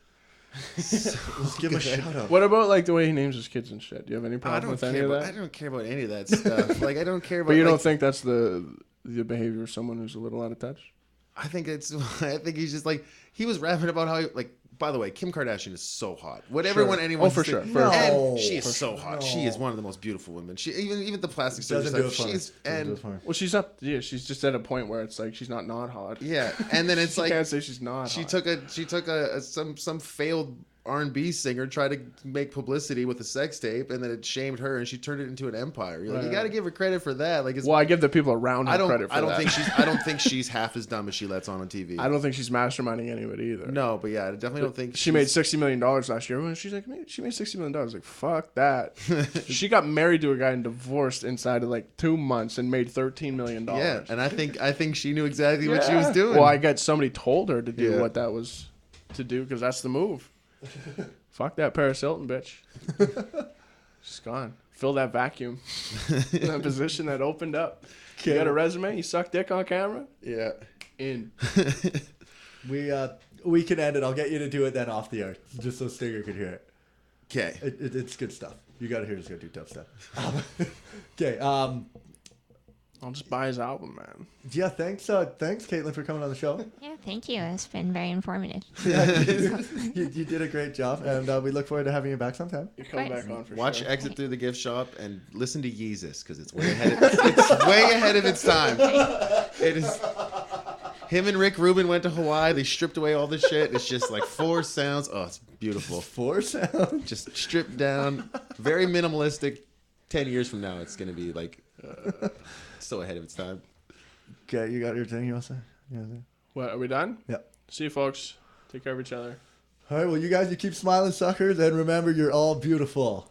Let's give him a shout out. What about like the way he names his kids and shit? Do you have any I problem don't with care. any of About, that? I don't care about any of that stuff. Like I don't care about. But you like, don't think that's the behavior of someone who's a little out of touch? I think it's. I think he's just like he was rapping about how like. By the way, Kim Kardashian is so hot. Anyone. Oh, for sure. No. And she is For so sure. hot. No. She is one of the most beautiful women. She even the plastic surgery Doesn't do stuff. it for She's me. Doesn't do and it for me. Well, she's up. Yeah, she's just at a point where it's like she's not hot. yeah, and then it's She like can't say she's not. she hot. took some failed R&B singer tried to make publicity with a sex tape, and then it shamed her, and she turned it into an empire. You're like, you Right. got to give her credit for that. Like, it's, Well, I give the people around her I don't credit for I don't that. think she's half as dumb as she lets on TV. I don't think she's masterminding anybody either. No, but yeah, I definitely don't think She made $60 million last year. When she's like, she made $60 million. Like, fuck that. She got married to a guy and divorced inside of like 2 months and made $13 million. Yeah, and I think she knew exactly what she was doing. Well, I guess somebody told her to do Yeah. what that was to do because that's the move. Fuck that Paris Hilton bitch. She's gone. Fill that vacuum. That position that opened up. You got a resume? You suck dick on camera? yeah. In. We can end it. I'll get you to do it then off the air, just so Stinger can hear it. Okay. It's good stuff. You got to hear us go do tough stuff. Okay. I'll just buy his album, man. Yeah. Thanks, Caitlin, for coming on the show. Yeah, thank you. It's been very informative. You did a great job, and we look forward to having you back sometime. You're coming Right. back on for Watch sure. Exit Through the Gift Shop and listen to Yeezus because it's way ahead. It's way ahead of its time. It is. Him and Rick Rubin went to Hawaii. They stripped away all the shit. It's just like 4 sounds. Oh, it's beautiful. 4 sounds. Just stripped down. Very minimalistic. 10 years from now, it's gonna be like so ahead of its time. Okay, you got your thing. You want to say? Yeah. What, are we done? Yeah. See you, folks. Take care of each other. All right. Well, you guys, you keep smiling, suckers, and remember, you're all beautiful.